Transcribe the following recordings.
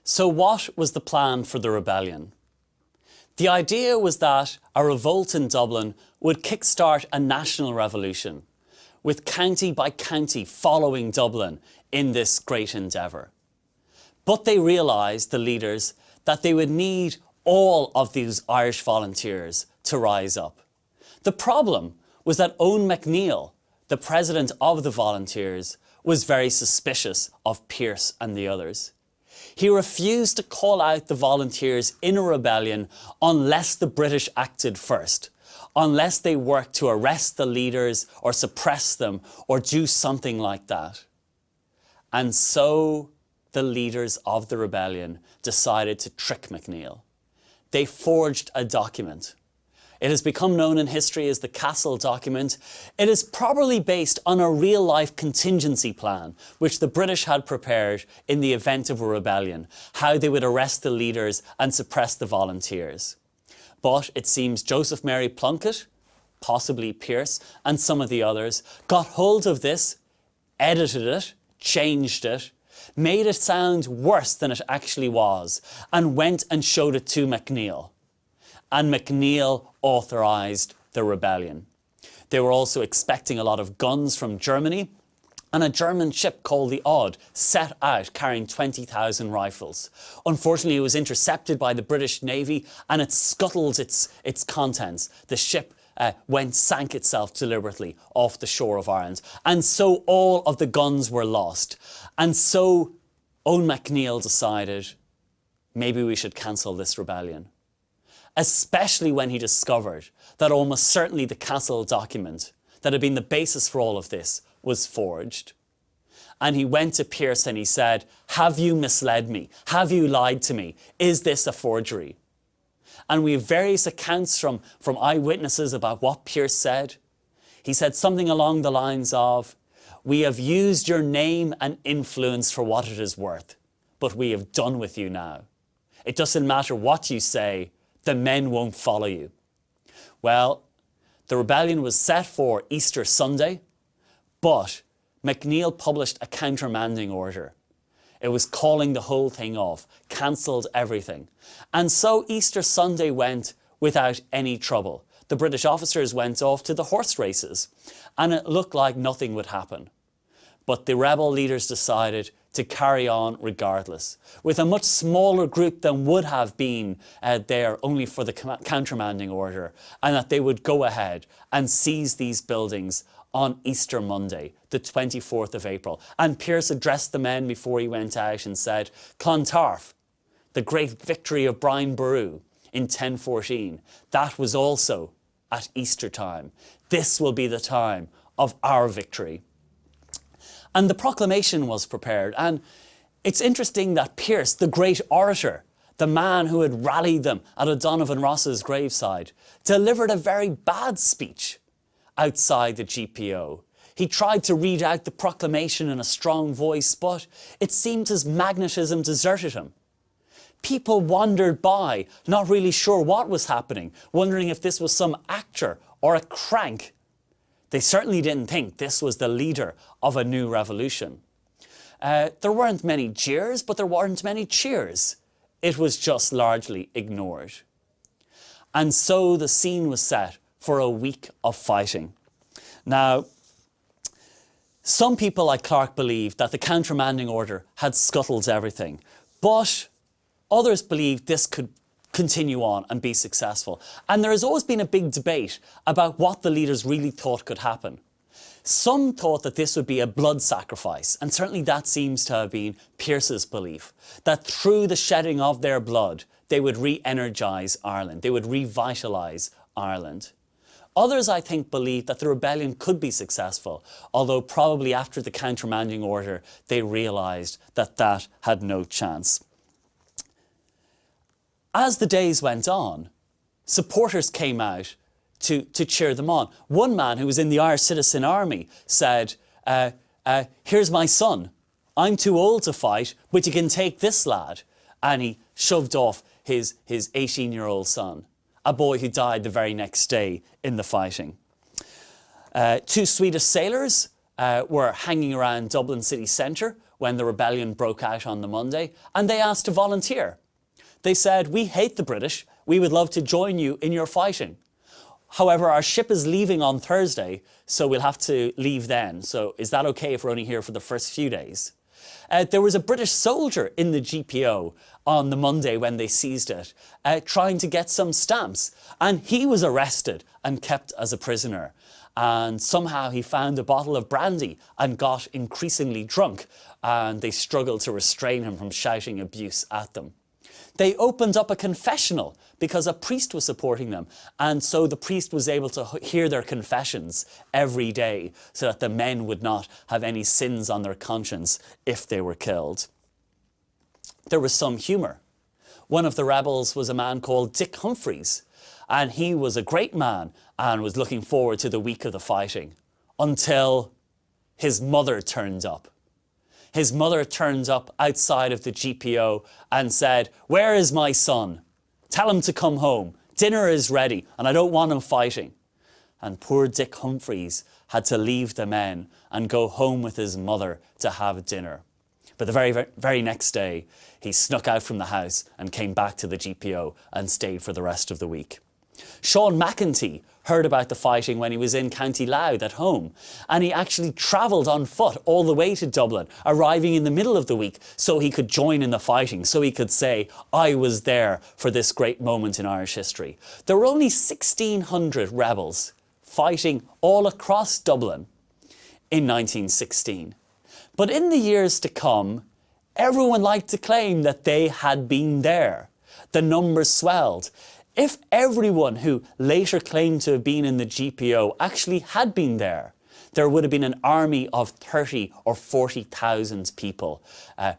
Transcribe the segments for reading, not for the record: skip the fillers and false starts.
So what was the plan for the rebellion? The idea was that a revolt in Dublin would kickstart a national revolution, with county by county following Dublin in this great endeavour. But they realised, the leaders, that they would need all of these Irish volunteers to rise up. The problem was that Eoin MacNeill, the president of the volunteers, was very suspicious of Pearse and the others. He refused to call out the volunteers in a rebellion unless the British acted first, unless they worked to arrest the leaders or suppress them or do something like that. And so the leaders of the rebellion decided to trick MacNeill. They forged a document. It has become known in history as the Castle document. It is probably based on a real-life contingency plan which the British had prepared in the event of a rebellion, how they would arrest the leaders and suppress the volunteers. But it seems Joseph Mary Plunkett, possibly Pearse, and some of the others got hold of this, edited it, changed it, made it sound worse than it actually was, and went and showed it to MacNeill. And MacNeill authorised the rebellion. They were also expecting a lot of guns from Germany, and a German ship called the Odd set out carrying 20,000 rifles. Unfortunately, it was intercepted by the British Navy and it scuttled its contents. The ship sank itself deliberately off the shore of Ireland. And so all of the guns were lost. And so Eoin MacNeill decided, maybe we should cancel this rebellion. Especially when he discovered that almost certainly the Castle document that had been the basis for all of this was forged. And he went to Pearse and he said, have you misled me? Have you lied to me? Is this a forgery? And we have various accounts from eyewitnesses about what Pearse said. He said something along the lines of, we have used your name and influence for what it is worth, but we have done with you now. It doesn't matter what you say, the men won't follow you. Well, the rebellion was set for Easter Sunday, but MacNeill published a countermanding order. It was calling the whole thing off, cancelled everything. And so Easter Sunday went without any trouble. The British officers went off to the horse races, and it looked like nothing would happen. But the rebel leaders decided to carry on regardless, with a much smaller group than would have been there only for the countermanding order, and that they would go ahead and seize these buildings on Easter Monday, the 24th of April. And Pearse addressed the men before he went out and said, Clontarf, the great victory of Brian Boru in 1014, that was also at Easter time. This will be the time of our victory. And the proclamation was prepared, and it's interesting that Pearse, the great orator, the man who had rallied them at O'Donovan Ross's graveside, delivered a very bad speech outside the GPO. He tried to read out the proclamation in a strong voice, but it seemed his magnetism deserted him. People wandered by, not really sure what was happening, wondering if this was some actor or a crank. They certainly didn't think this was the leader of a new revolution. There weren't many jeers, but there weren't many cheers. It was just largely ignored. And so the scene was set for a week of fighting. Now, some people like Clark believed that the countermanding order had scuttled everything, but others believed this could continue on and be successful. And there has always been a big debate about what the leaders really thought could happen. Some thought that this would be a blood sacrifice, and certainly that seems to have been Pearse's belief, that through the shedding of their blood, they would re-energise Ireland, they would revitalise Ireland. Others, I think, believed that the rebellion could be successful, although probably after the countermanding order, they realised that that had no chance. As the days went on, supporters came out to cheer them on. One man who was in the Irish Citizen Army said, here's my son. I'm too old to fight, but you can take this lad. And he shoved off his 18-year-old son, a boy who died the very next day in the fighting. Two Swedish sailors were hanging around Dublin city centre when the rebellion broke out on the Monday, and they asked to volunteer. They said, "We hate the British. We would love to join you in your fighting. However, our ship is leaving on Thursday, so we'll have to leave then. So is that okay if we're only here for the first few days?" There was a British soldier in the GPO on the Monday when they seized it, trying to get some stamps. And he was arrested and kept as a prisoner. And somehow he found a bottle of brandy and got increasingly drunk. And they struggled to restrain him from shouting abuse at them. They opened up a confessional because a priest was supporting them. And so the priest was able to hear their confessions every day so that the men would not have any sins on their conscience if they were killed. There was some humour. One of the rebels was a man called Dick Humphreys, and he was a great man and was looking forward to the week of the fighting until his mother turned up. His mother turned up outside of the GPO and said, "Where is my son? Tell him to come home. Dinner is ready and I don't want him fighting." And poor Dick Humphreys had to leave the men and go home with his mother to have dinner. But the very next day, he snuck out from the house and came back to the GPO and stayed for the rest of the week. Sean McEntee heard about the fighting when he was in County Louth at home, and he actually travelled on foot all the way to Dublin, arriving in the middle of the week so he could join in the fighting, so he could say, "I was there for this great moment in Irish history." There were only 1,600 rebels fighting all across Dublin in 1916. But in the years to come, everyone liked to claim that they had been there. The numbers swelled. If everyone who later claimed to have been in the GPO actually had been there, there would have been an army of 30 or 40,000 people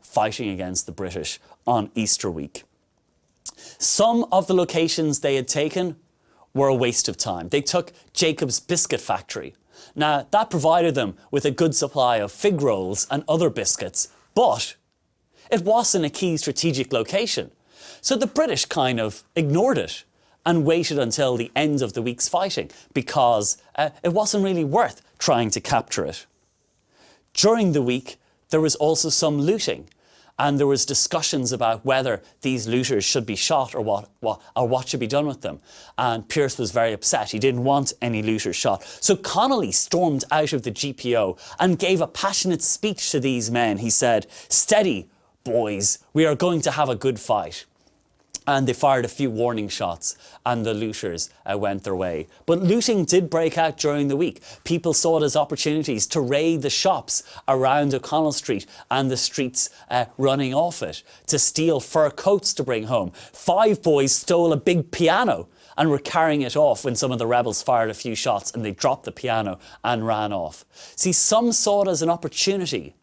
fighting against the British on Easter week. Some of the locations they had taken were a waste of time. They took Jacob's Biscuit Factory. Now, that provided them with a good supply of fig rolls and other biscuits, but it wasn't a key strategic location. So the British kind of ignored it and waited until the end of the week's fighting because it wasn't really worth trying to capture it. During the week, there was also some looting, and there was discussions about whether these looters should be shot or what should be done with them. And Pearse was very upset. He didn't want any looters shot. So Connolly stormed out of the GPO and gave a passionate speech to these men. He said, "Steady, boys, we are going to have a good fight." And they fired a few warning shots and the looters went their way. But looting did break out during the week. People saw it as opportunities to raid the shops around O'Connell Street and the streets running off it, to steal fur coats to bring home. 5 boys stole a big piano and were carrying it off when some of the rebels fired a few shots and they dropped the piano and ran off. See, some saw it as an opportunity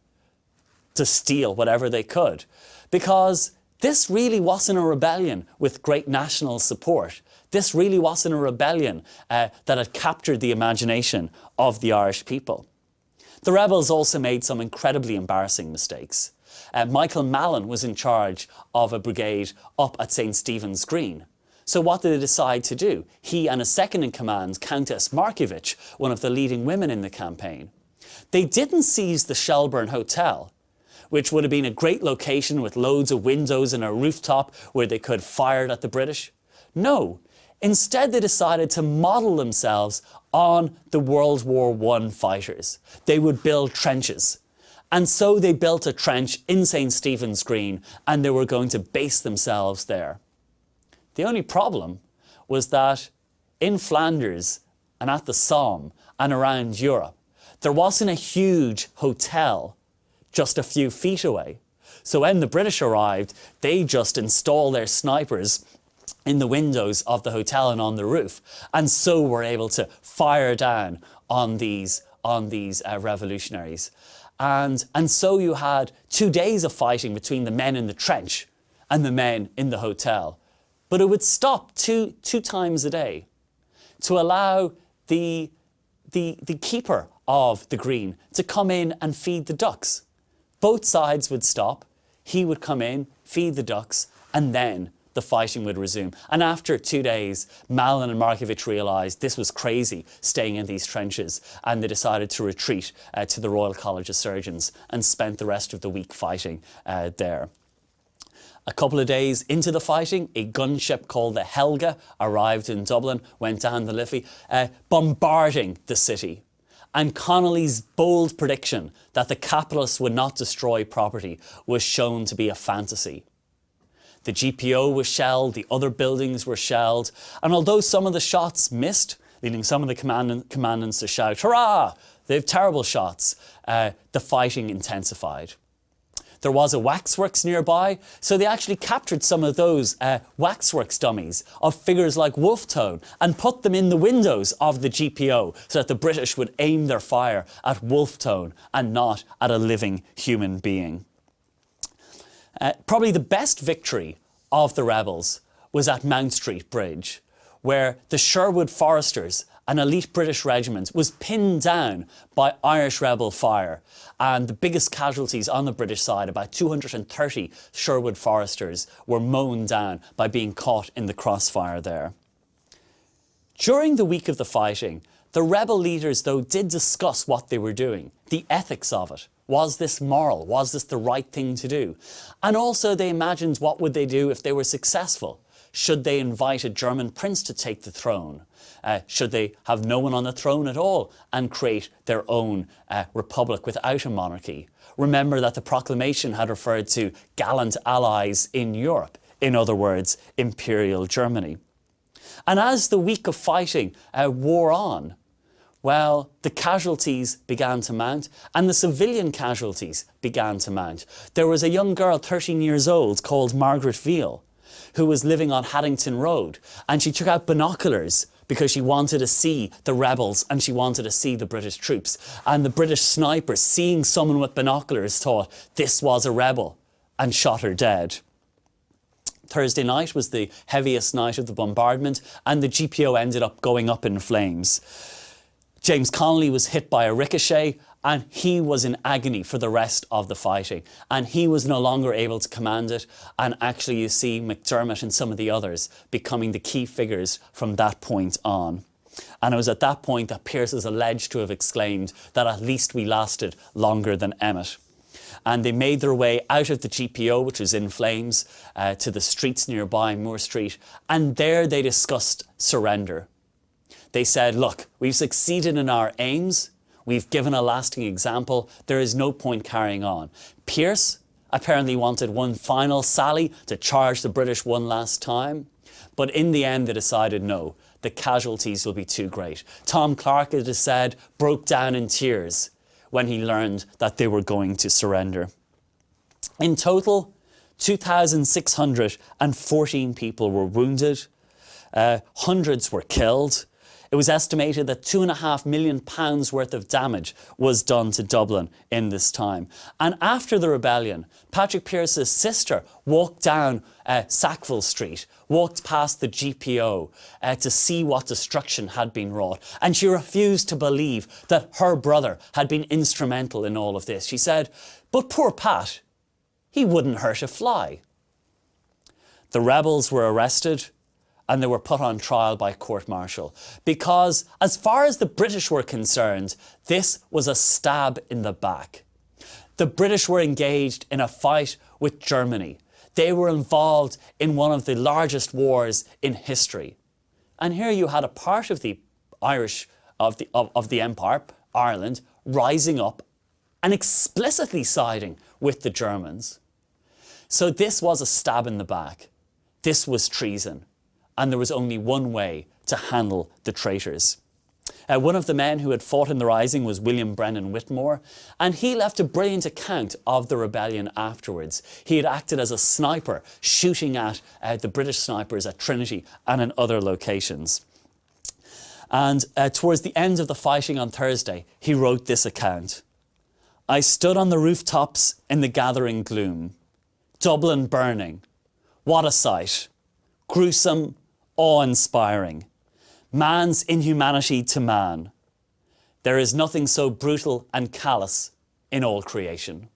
to steal whatever they could, because this really wasn't a rebellion with great national support. This really wasn't a rebellion that had captured the imagination of the Irish people. The rebels also made some incredibly embarrassing mistakes. Michael Mallon was in charge of a brigade up at St. Stephen's Green. So what did they decide to do? He and his second-in-command, Countess Markievicz, one of the leading women in the campaign, they didn't seize the Shelbourne Hotel, which would have been a great location with loads of windows and a rooftop where they could fire at the British. No, instead they decided to model themselves on the World War I fighters. They would build trenches. And so they built a trench in St. Stephen's Green and they were going to base themselves there. The only problem was that in Flanders and at the Somme and around Europe, there wasn't a huge hotel just a few feet away. So when the British arrived, they just installed their snipers in the windows of the hotel and on the roof, and so were able to fire down on these revolutionaries. And so you had 2 days of fighting between the men in the trench and the men in the hotel. But it would stop two times a day to allow the keeper of the green to come in and feed the ducks. Both sides would stop, he would come in, feed the ducks, and then the fighting would resume. And after 2 days, Malin and Markievicz realised this was crazy, staying in these trenches, and they decided to retreat to the Royal College of Surgeons and spent the rest of the week fighting there. A couple of days into the fighting, a gunship called the Helga arrived in Dublin, went down the Liffey, bombarding the city. And Connolly's bold prediction that the capitalists would not destroy property was shown to be a fantasy. The GPO was shelled, the other buildings were shelled, and although some of the shots missed, leading some of the commandants to shout, "Hurrah! They have terrible shots," the fighting intensified. There was a waxworks nearby, so they actually captured some of those waxworks dummies of figures like Wolfe Tone and put them in the windows of the GPO so that the British would aim their fire at Wolfe Tone and not at a living human being. Probably the best victory of the rebels was at Mount Street Bridge, where the Sherwood Foresters, an elite British regiment, was pinned down by Irish rebel fire, and the biggest casualties on the British side, about 230 Sherwood Foresters, were mown down by being caught in the crossfire there. During the week of the fighting, the rebel leaders, though, did discuss what they were doing, the ethics of it. Was this moral? Was this the right thing to do? And also they imagined what would they do if they were successful. Should they invite a German prince to take the throne? Should they have no one on the throne at all and create their own republic without a monarchy? Remember that the proclamation had referred to gallant allies in Europe, in other words, Imperial Germany. And as the week of fighting wore on, well, the casualties began to mount and the civilian casualties began to mount. There was a young girl, 13 years old, called Margaret Veal, who was living on Haddington Road, and she took out binoculars because she wanted to see the rebels and she wanted to see the British troops. And the British snipers, seeing someone with binoculars, thought this was a rebel and shot her dead. Thursday night was the heaviest night of the bombardment, and the GPO ended up going up in flames. James Connolly was hit by a ricochet, and he was in agony for the rest of the fighting, and he was no longer able to command it. And actually you see McDermott and some of the others becoming the key figures from that point on. And it was at that point that Pearse is alleged to have exclaimed that at least we lasted longer than Emmet. And they made their way out of the GPO, which was in flames, to the streets nearby, Moore Street, and there they discussed surrender. They said, look, we've succeeded in our aims. We've given a lasting example. There is no point carrying on. Pearse apparently wanted one final sally to charge the British one last time. But in the end, they decided no, the casualties will be too great. Tom Clark, it is said, broke down in tears when he learned that they were going to surrender. In total, 2,614 people were wounded. Hundreds were killed. It was estimated that £2.5 million worth of damage was done to Dublin in this time. And after the rebellion, Patrick Pearse's sister walked down Sackville Street, walked past the GPO to see what destruction had been wrought. And she refused to believe that her brother had been instrumental in all of this. She said, but poor Pat, he wouldn't hurt a fly. The rebels were arrested, and they were put on trial by court-martial because, as far as the British were concerned, this was a stab in the back. The British were engaged in a fight with Germany. They were involved in one of the largest wars in history. And here you had a part of the Irish, of the Empire, Ireland, rising up and explicitly siding with the Germans. So this was a stab in the back. This was treason. And there was only one way to handle the traitors. One of the men who had fought in the Rising was William Brennan Whitmore, and he left a brilliant account of the rebellion afterwards. He had acted as a sniper, shooting at the British snipers at Trinity and in other locations. And towards the end of the fighting on Thursday, he wrote this account. I stood on the rooftops in the gathering gloom. Dublin burning. What a sight. Gruesome, awe-inspiring. Man's inhumanity to man. There is nothing so brutal and callous in all creation.